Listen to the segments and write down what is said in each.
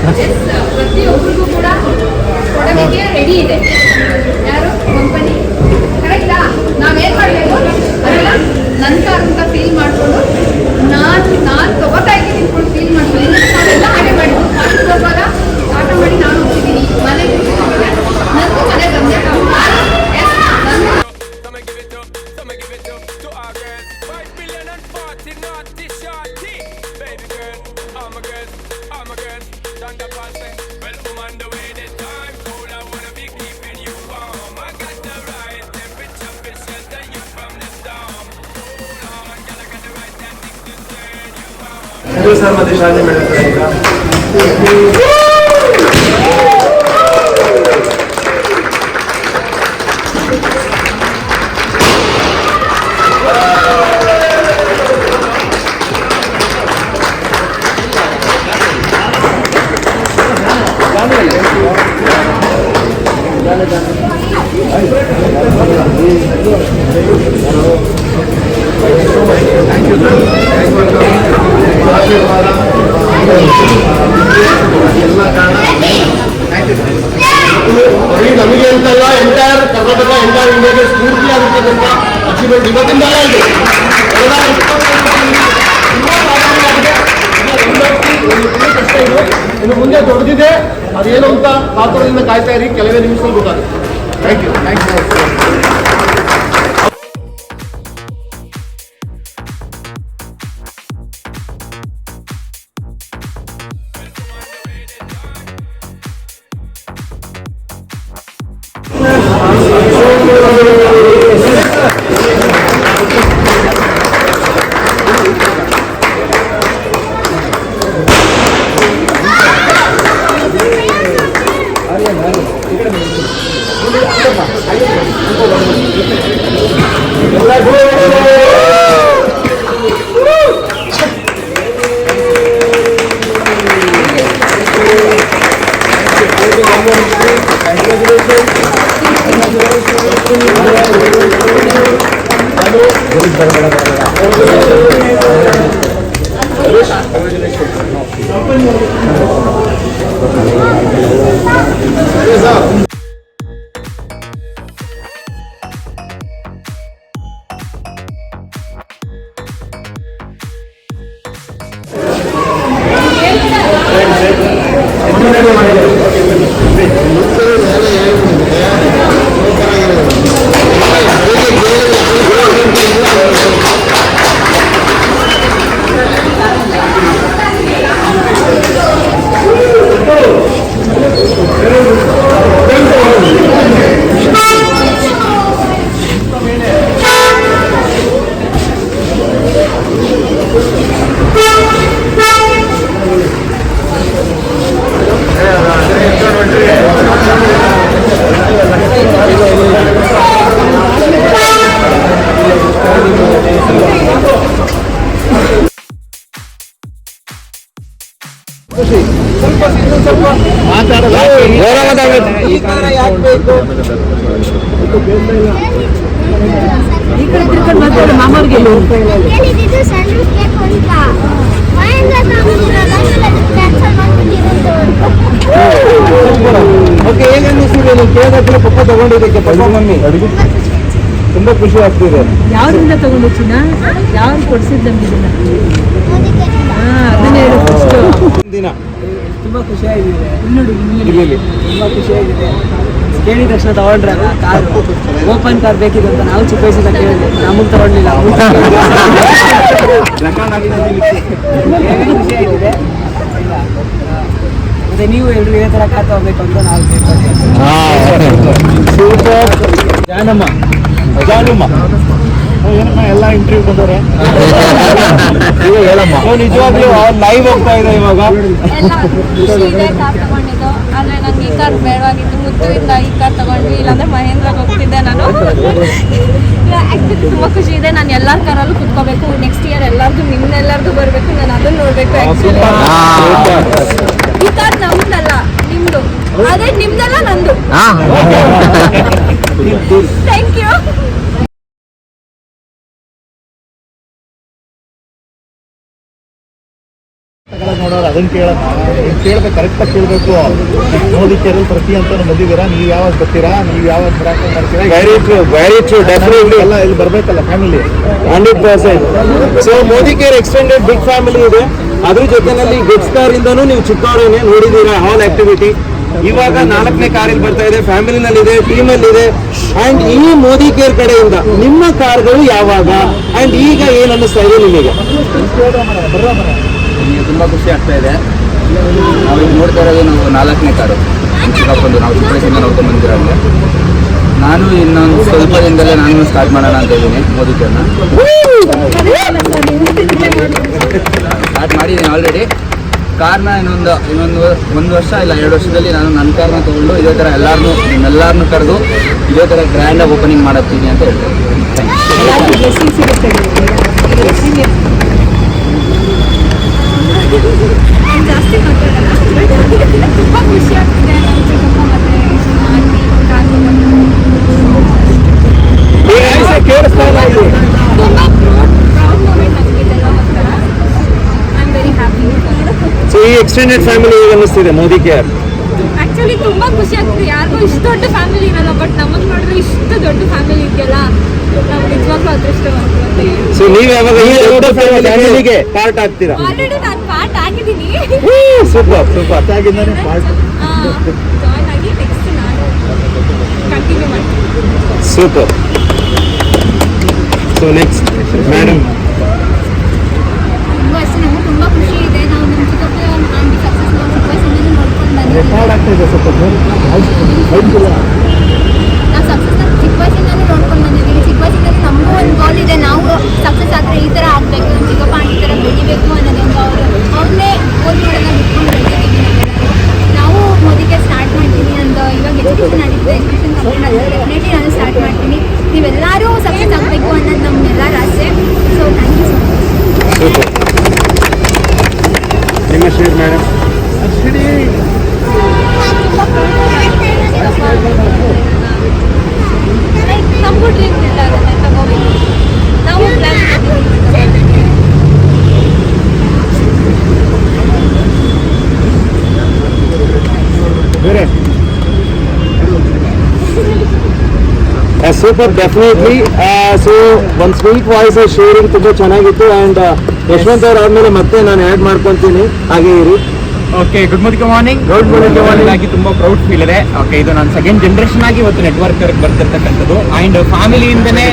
ಪ್ರತಿಯೊಬ್ಬರಿಗೂ ಕೂಡ ಕೊಡೋದಕ್ಕೆ ರೆಡಿ ಇದೆ. ಯಾರು ಕಂಪನಿ ಕರೆಕ್ಟಾ? ನಾವೇನ್ ಮಾಡಬೇಕು ಅದೆಲ್ಲ ನನ್ನ ಕಾರ್ ಅಂತ ಫೀಲ್ ಮಾಡಿಕೊಂಡು ನಾನು ತಗೋತಾ ಇದ್ದೀನಿ ನಿಂತ್ಕೊಂಡು ಫೀಲ್ ಮಾಡ್ತೀನಿ. ನಾವೆಲ್ಲ ಹಾಗೆ ಮಾಡಿದ್ದು ಕಾಲೇಜ್ ಹೋಗುವಾಗ ಆಟ ಮಾಡಿ ನಾನು ಹೋಗ್ತಿದ್ದೀನಿ ಮನೆಗೆ ನನಗೂ ಮನೆ ಬಂದೆ सर मध्ये शाले मिळत आहे का? ನಮಗೆ ಅಂತಲ್ಲ ಎಂಟೈರ್ ಕರ್ನಾಟಕ ಎಂಟೈರ್ ಇಂಡಿಯಾಗೆ ಸ್ಫೂರ್ತಿ ಆಗಿರ್ತಕ್ಕಂಥ ಅಚೀವ್ಮೆಂಟ್ ಇವತ್ತಿಂದ ಇದೆ. ಕಷ್ಟ ಇದು ಇನ್ನು ಮುಂದೆ ದೊಡ್ಡದಿದೆ. ಅದೇನು ಅಂತ ಕಾತುರದಿಂದ ಕಾಯ್ತಾ ಇರಿ, ಕೆಲವೇ ನಿಮಿಷದಲ್ಲಿ ಗೊತ್ತಾಗುತ್ತೆ. Thank you. ಪಪ್ಪ ತಗೊಂಡಿದ್ದಕ್ಕೆ ಪಪ್ಪ ಮಮ್ಮಿ ತುಂಬಾ ಖುಷಿ ಆಗ್ತಿದೆ. ಯಾವ್ದ್ರಿಂದ ತಗೊಂಡು ಚಿನ್ನ? ಯಾವ್ದು ಕೊಡ್ಸಿದ್ ನಮ್ಗೆ ಇದನ್ನ? ಅದನ್ನೇ ಹೇಳು ಫಸ್ಟ್. ದಿನ ತುಂಬಾ ಖುಷಿಯಾಗಿದೆ. ನೋಡಿ ತುಂಬಾ ಖುಷಿಯಾಗಿದೆ. ಕೇಳಿದ ತಕ್ಷಣ ತಗೊಂಡ್ರೆ ಕಾರ್ ಓಪನ್ ಕಾರ್ ಬೇಕಿದೆ ಅಂತ ನಾವು ಚಿಕ್ಕ ವಯಸ್ಸಿಂದ ಕೇಳಿದ್ವಿ. ನಮಗೆ ತಗೊಂಡಿಲ್ಲ. ಖುಷಿಯಾಗಿದೆ. ಮತ್ತೆ ನೀವು ಎಲ್ಲರೂ ಇದೇ ತರ ಕಾರ್ ತಗೋಬೇಕು ಅಂತ ನಾವು ಏನಮ್ಮ ಎಲ್ಲ ಇಂಟರ್ವ್ಯೂ ಬಂದವ್ರೆ. ನಿಜವಾಗ್ಲೂ ಲೈವ್ ಹೋಗ್ತಾ ಇದೆ ಇವಾಗ. ಕಾರ್ ತಗೊಂಡಿದ್ದು ಆದ್ರೆ ನಂಗೆ ಈ ಕಾರ್ ಬೇಡವಾಗಿತ್ತು. ಮುದ್ದುವಿಂದ ಈ ಕಾರ್ ತಗೊಂಡ್ವಿ, ಇಲ್ಲಾಂದ್ರೆ ಮಹೇಂದ್ರಾಗ ಹೋಗ್ತಿದ್ದೆ ನಾನು. ಆಕ್ಚುಲಿ ತುಂಬಾ ಖುಷಿ ಇದೆ. ನಾನು ಎಲ್ಲಾರ ಕಾರಲ್ಲೂ ಕುತ್ಕೋಬೇಕು. ನೆಕ್ಸ್ಟ್ ಇಯರ್ ಎಲ್ಲಾರ್ದು ನಿಮ್ನೆಲ್ಲರಿಗೂ ಬರ್ಬೇಕು. ನಾನು ಅದನ್ನ ನೋಡ್ಬೇಕು. ಆಕ್ಚುಲಿ ಈ ಕಾರ್ ನಮ್ದಲ್ಲ, ನಿಮ್ದು. ಅದೇ ನಿಮ್ದಲ್ಲ, ನಂದು. Thank you. ನೋಡೋರು ಅದನ್ನ ಕೇಳೋಣ ಕೇಳ್ಬೇಕು, ಕರೆಕ್ಟಾಗಿ ಕೇಳಬೇಕು. ಮೋದಿ ಕೇರಲ್ ಪ್ರತಿ ಅಂತ ಬಂದಿದ್ದೀರಾ, ನೀವು ಯಾವಾಗ ಬರ್ತೀರಾ, ನೀವು ಯಾವಾಗ ಬರಾಕ ಮಾಡ್ತೀರಾ, ವೆರಿ ಟ್ರೂ ಡೆಫಿನೆಟ್ಲಿ ಎಲ್ಲ ಇಲ್ಲಿ ಬರ್ಬೇಕಲ್ಲ family. 100%. So Modicare extended big family ಇದೆ. ಅದ್ರ ಜೊತೆನಲ್ಲಿ ಗಿಫ್ಟ್ ಕಾರ್ ಇಂದನೂ ನೀವು ಚಿಕ್ಕವರೇನೆ ನೋಡಿದೀರಾ ಆಲ್ ಆಕ್ಟಿವಿಟಿ. ಇವಾಗ 4ನೇ ಕಾರಲ್ಲಿ ಬರ್ತಾ ಇದೆ, ಫ್ಯಾಮಿಲಿನಲ್ಲಿ ಇದೆ, ಟೀಮಲ್ಲಿ ಇದೆ. ಅಂಡ್ ಈ ಮೋದಿ ಕೇರ್ ಕಡೆಯಿಂದ ನಿಮ್ಮ ಕಾರ್ಗಳು ಯಾವಾಗ ಅಂಡ್ ಈಗ ಏನ್ ಅನ್ನಿಸ್ತಾ ಇದೆ ನಿಮಗೆ? ನನಗೆ ತುಂಬ ಖುಷಿ ಆಗ್ತಾ ಇದೆ. ನಾವೀಗ ನೋಡ್ತಾ ಇರೋದು ನಾವು 4ನೇ ಕಾರು ಚಿಕ್ಕಪ್ಪಂದು, ನಾವು ಚಿಕ್ಕ ವಯಸ್ಸಿಂದ ನೋಡ್ಕೊಂಡು ಬಂದಿರೋಂಗೆ. ನಾನು ಇನ್ನೊಂದು ಸ್ವಲ್ಪ ದಿನದಲ್ಲೇ ನಾನು ಸ್ಟಾರ್ಟ್ ಮಾಡೋಣ ಅಂತ ಇದ್ದೀನಿ ಮೋದಿ ಕೇರ್ನ. ಸ್ಟಾರ್ಟ್ ಮಾಡಿದ್ದೀನಿ ಆಲ್ರೆಡಿ. ಕಾರ್ನ ಒಂದು ವರ್ಷ ಇಲ್ಲ 2 ವರ್ಷದಲ್ಲಿ ನಾನು ನನ್ನ ಕಾರ್ನ ತೊಗೊಂಡು ಇದೇ ಥರ ನಿಮ್ಮೆಲ್ಲರನ್ನೂ ಕರೆದು ಇದೇ ಥರ ಗ್ರ್ಯಾಂಡಾಗಿ ಓಪನಿಂಗ್ ಮಾಡತ್ತೀನಿ ಅಂತ ಹೇಳ್ತೀನಿ. ಜಾಸ್ತಿ ಮಾತಾಡಲ್ಲ, ತುಂಬ ಖುಷಿ ಆಗ್ತಿದೆ. ನಮ್ಮ ಚಿಕ್ಕಪ್ಪ ಮತ್ತೆ ತುಂಬ ಪ್ರೌಡ್ ಮೂಮೆಂಟ್ ಆಗ್ತಿದೆಲ್ಲ ಒಂಥರ. I am very happy. So ಈ ಎಕ್ಸ್ಟೆಂಡೆಡ್ ಫ್ಯಾಮಿಲಿ ಹೇಗೆ ಅನ್ನಿಸ್ತಿದೆ ಮೋದಿ ಕೇರ್? ಆಕ್ಚುಲಿ ತುಂಬಾ ಖುಷಿ ಆಗ್ತದೆ. ಯಾರಿಗೂ ಇಷ್ಟು ದೊಡ್ಡ ಫ್ಯಾಮಿಲಿ ಇರಲ್ಲ, ಬಟ್ ನಮಗೆ ನೋಡಿದ್ರೆ ಇಷ್ಟು ದೊಡ್ಡ ಫ್ಯಾಮಿಲಿ ಇದೆಯಲ್ಲ, ನಾವು ನಿಜವಾಗ್ಲೂ ಅದೃಷ್ಟವಂತರು ಅಂತ ಹೇಳಿ. ಸೊ ನೀವು ಯಾವಾಗ ಈ ದೊಡ್ಡ ಫ್ಯಾಮಿಲಿಗೆ ಪಾರ್ಟ್ ಆಗ್ತೀರಾ? ಆಲ್ರೆಡಿ ನಾನು ಪಾರ್ಟ್ ಆಗಿದ್ದೀನಿ. ಸೂಪರ್ ಆಗಿಂದಾನೆ ಪಾರ್ಟ್ ಜಾಯ್ನ್ ಆಗಿ ನೆಕ್ಸ್ಟ್ ನಾನು ಕಂಟಿನ್ಯೂ ಮಾಡ್ತೀನಿ. ಸೂಪರ್. So next madam. ನಮಗೂ ತುಂಬ ಖುಷಿ ಇದೆ. ನಾವು ನಮ್ಮ ಚಿಕ್ಕಪ್ಪ ಆಂಟಿ ಸಕ್ಸಸ್ ನಾವು ಚಿಕ್ಕ ವಯಸ್ಸಿಂದಲೂ ನೋಡ್ಕೊಂಡು ಬಂದಿದ್ದೀವಿ. ರೆಕಾರ್ಡ್ ಆಗ್ತಾ ಇದೆ ಸ್ವಲ್ಪ ನಾವು ಸಕ್ಸಸ್ನ ಚಿಕ್ಕ ವಯಸ್ಸಿಂದಲೂ ನೋಡ್ಕೊಂಡು ಬಂದಿದ್ದೀವಿ. ಚಿಕ್ಕ ವಯಸ್ಸಿನಲ್ಲಿ ನಮಗೂ ಒಂದು ಗೋಲ್ ಇದೆ, ನಾವು ಸಕ್ಸಸ್ ಆದರೆ ಈ ಥರ ಆಗಬೇಕು, ನಮ್ಮ ಚಿಕ್ಕಪ್ಪ ಆಂಟಿ ಥರ ಬೆಳಿಬೇಕು ಅನ್ನೋದು ಒಂದು ಅವ್ರನ್ನೇ ಗೋಲ್ ಮಾಡೋದನ್ನ ಬಿಟ್ಕೊಂಡು ಬೆಳೆದಿದ್ದೀವಿ ನಾವೆಲ್ಲರೂ. ನಾವು ಮೋದಿಗೆ ಸ್ಟಾರ್ಟ್ ಮಾಡ್ತೀನಿ ಅಂತ ಇವಾಗ ಎಜುಕೇಷನ್ ನಡೀತಿದೆ, ಎಜುಕೇಷನ್ ಕಂಪ್ಲೀಟ್ ಆಗಿದೆ, ಡೆಫಿನೆಟ್ಲಿ ನಾನು ಸ್ಟಾರ್ಟ್ ಮಾಡ್ತೀನಿ. ನೀವೆಲ್ಲರೂ ಸಕ್ಸಸ್ ಆಗಬೇಕು ಅನ್ನೋದು ನಮ್ಮೆಲ್ಲರ ಆಸೆ. So thank you so much. Super. ನಿಮ್ಮ ಶ್ರೀ ಮೇಡಮ್. ನಮಗೂ ಡ್ರೀಮ್ ಇಲ್ಲ ಅದನ್ನ ತಗೋಬೇಕು. ನಾವು ಪ್ಲಾನ್ ಮಾಡಿದ್ದೀವಿ. ಬೇರೆ ಸೂಪರ್ ಡೆಫಿನೆಟ್ಲಿ. ಸೊ ಒಂದು ಸ್ವೀಟ್ ವಾಯ್ಸ್ ಶೇರಿಂಗ್ ತುಂಬ ಚೆನ್ನಾಗಿತ್ತು. ಆ್ಯಂಡ್ ಯಶವಂತ್ ಅವ್ರು ಆದಮೇಲೆ ಮತ್ತೆ ನಾನು ಆ್ಯಡ್ ಮಾಡ್ಕೊತೀನಿ, ಹಾಗೆ ಇರಿ. Okay, good morning. ಆಗಿ ತುಂಬ ಪ್ರೌಡ್ ಫೀಲ್ ಇದೆ. ಓಕೆ, ಇದು ನಾನು ಸೆಕೆಂಡ್ ಜನರೇಷನ್ ಆಗಿ ಇವತ್ತು ನೆಟ್ವರ್ಕ್ ಬರ್ತಿರ್ತಕ್ಕಂಥದ್ದು. ಆ್ಯಂಡ್ ಫ್ಯಾಮಿಲಿಯಿಂದನೇ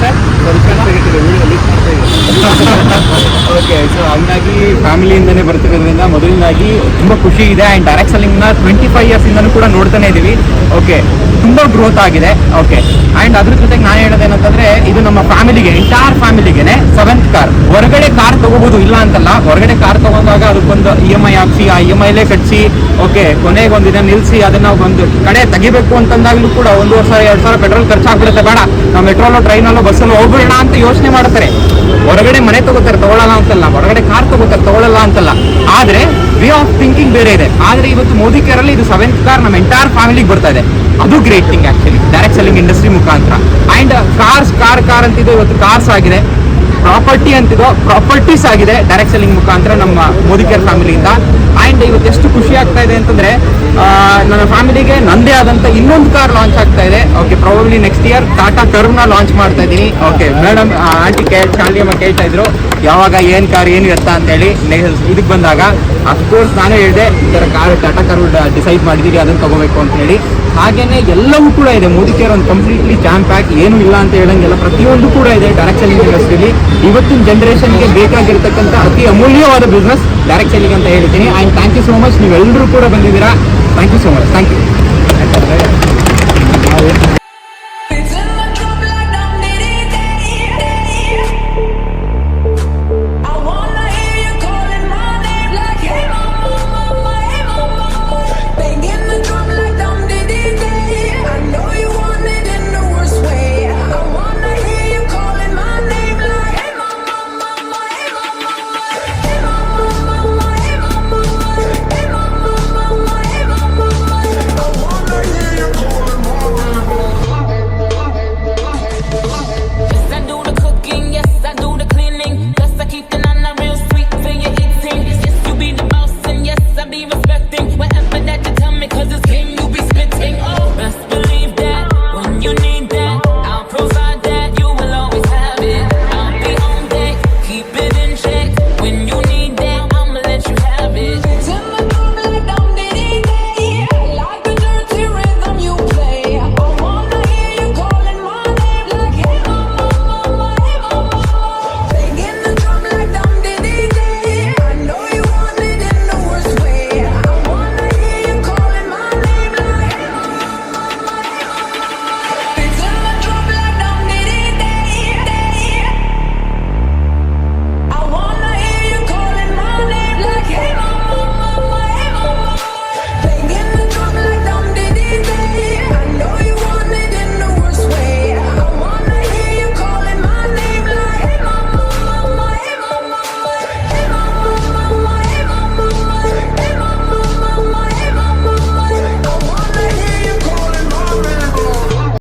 ಸರ್ ಓಕೆ, ಸೊ ಹಂಗಾಗಿ ಫ್ಯಾಮಿಲಿಯಿಂದನೇ ಬರ್ತಿರೋದ್ರಿಂದ ಮೊದಲನೇದಾಗಿ ತುಂಬ ಖುಷಿ ಇದೆ. ಆ್ಯಂಡ್ ಡೈರೆಕ್ಟ್ ಸೆಲ್ಲಿಂಗ್ನ 25 ಇಯರ್ಸಿಂದನೂ ಕೂಡ ನೋಡ್ತಾನೆ ಇದ್ದೀವಿ. ಓಕೆ, ತುಂಬ ಗ್ರೋತ್ ಆಗಿದೆ. ಓಕೆ, ಆ್ಯಂಡ್ ಅದ್ರ ಜೊತೆಗೆ ನಾನು ಹೇಳೋದೇನಂತಂದ್ರೆ ಇದು ನಮ್ಮ ಫ್ಯಾಮಿಲಿಗೆ, ಎಂಟೈರ್ ಫ್ಯಾಮಿಲಿಗೆನೆ 7th ಕಾರ್. ಹೊರಗಡೆ ಕಾರ್ ತಗೋಬಹುದು, ಇಲ್ಲ ಅಂತಲ್ಲ. ಹೊರಗಡೆ ಕಾರ್ ತಗೊಂಡಾಗ ಅದಕ್ಕೊಂದು EMI ಹಾಕ್ಸಿ, ಆ EMIಲೇ ಕಟ್ಸಿ, ಓಕೆ, ಕೊನೆಗೆ ಒಂದಿನ ನಿಲ್ಲಿಸಿ ಅದನ್ನ ಒಂದು ಕಡೆ ತೆಗಿಬೇಕು ಅಂತಂದಾಗ್ಲೂ ಕೂಡ 1 ವರ್ಷ 2 ಸಾವಿರ ಪೆಟ್ರೋಲ್ ಖರ್ಚಾಗ್ಬಿಡುತ್ತೆ. ಬೇಡ, ನಾವು ಮೆಟ್ರೋಲೋ ಟ್ರೈನಲ್ಲೋ ಬಸ್ಸಲ್ಲೋ ಹೋಗ್ಬಿಡೋಣ ಅಂತ ಯೋಚನೆ ಮಾಡ್ತಾರೆ. ಹೊರಗಡೆ ಮನೆ ತಗೋತಾರೆ, ತಗೊಳ್ಳಲ್ಲ ಅಂತಲ್ಲ. ಹೊರಗಡೆ ಕಾರ್ ತಗೋತಾರೆ, ತಗೊಳ್ಳಲ್ಲ ಅಂತಲ್ಲ. ಆದ್ರೆ ವೇ ಆಫ್ ಥಿಂಕಿಂಗ್ ಬೇರೆ ಇದೆ. ಆದ್ರೆ ಇವತ್ತು ಮೋದಿ ಕೇರಲ್ಲಿ ಇದು 7th ಕಾರ್ ನಮ್ಮ ಎಂಟೈರ್ ಫ್ಯಾಮಿಲಿಗೆ ಬರ್ತಾ ಇದೆ. ಅದು great thing actually, direct selling industry ಮುಖಾಂತರ. ಅಂಡ್ ಕಾರ್ ಅಂತಿದೆ, ಇವತ್ತು ಕಾರ್ಸ್ ಆಗಿದೆ. ಪ್ರಾಪರ್ಟಿ ಅಂತಿದೋ ಪ್ರಾಪರ್ಟೀಸ್ ಆಗಿದೆ ಡೈರೆಕ್ಟ್ ಸೆಲ್ಲಿಂಗ್ ಮುಖಾಂತರ ನಮ್ಮ ಮೋದಿ ಕೇರ್ ಫ್ಯಾಮಿಲಿಯಿಂದ. ಆ್ಯಂಡ್ ಇವತ್ತು ಎಷ್ಟು ಖುಷಿ ಆಗ್ತಾ ಇದೆ ಅಂತಂದ್ರೆ ನನ್ನ ಫ್ಯಾಮಿಲಿಗೆ ನಂದೇ ಆದಂಥ ಇನ್ನೊಂದು ಕಾರ್ ಲಾಂಚ್ ಆಗ್ತಾ ಇದೆ. Okay, probably next year Tata ಕರ್ವ್ನ ಲಾಂಚ್ ಮಾಡ್ತಾ ಇದ್ದೀನಿ. ಓಕೆ, ಮೇಡಮ್ ಆಂಟಿ ಶಾಲಿಯಮ್ಮ ಕೇಳ್ತಾ ಇದ್ರು ಯಾವಾಗ ಏನು ಕಾರ್ ಏನು ಎತ್ತ ಅಂತೇಳಿ. ಇದಕ್ಕೆ ಬಂದಾಗ ಅಫ್ಕೋರ್ಸ್ ನಾನು ಹೇಳಿದೆ ಈ ಥರ ಕಾರ್ ಟಾಟಾ ಕರ್ವ್ ಡಿಸೈಡ್ ಮಾಡಿದ್ದೀರಿ, ಅದನ್ನು ತಗೋಬೇಕು ಅಂತ ಹೇಳಿ. ಹಾಗೇನೆ ಎಲ್ಲವೂ ಕೂಡ ಇದೆ ಮೋದಿ ಕೇರ್, ಒಂದು ಕಂಪ್ಲೀಟ್ಲಿ ಜಾಮ್ ಪ್ಯಾಕ್, ಏನೂ ಇಲ್ಲ ಅಂತ ಹೇಳಂಗಿಲ್ಲ. ಪ್ರತಿಯೊಂದು ಕೂಡ ಇದೆ ಡೈರೆಕ್ಟ್ ಸೆಲ್ಲಿಂಗ್ ಇಂಡಸ್ಟ್ರಿಯಲ್ಲಿ. ಇವತ್ತಿನ ಜನರೇಷನ್ಗೆ ಬೇಕಾಗಿರ್ತಕ್ಕಂಥ ಅತಿ ಅಮೂಲ್ಯವಾದ ಬಿಸ್ನೆಸ್ ಡೈರೆಕ್ಟ್ ಸೆಲ್ಲಿಂಗ್ ಅಂತ ಹೇಳ್ತೀನಿ. And thank you so much, ನೀವೆಲ್ಲರೂ ಕೂಡ ಬಂದಿದ್ದೀರಾ. Thank you so much. Thank you.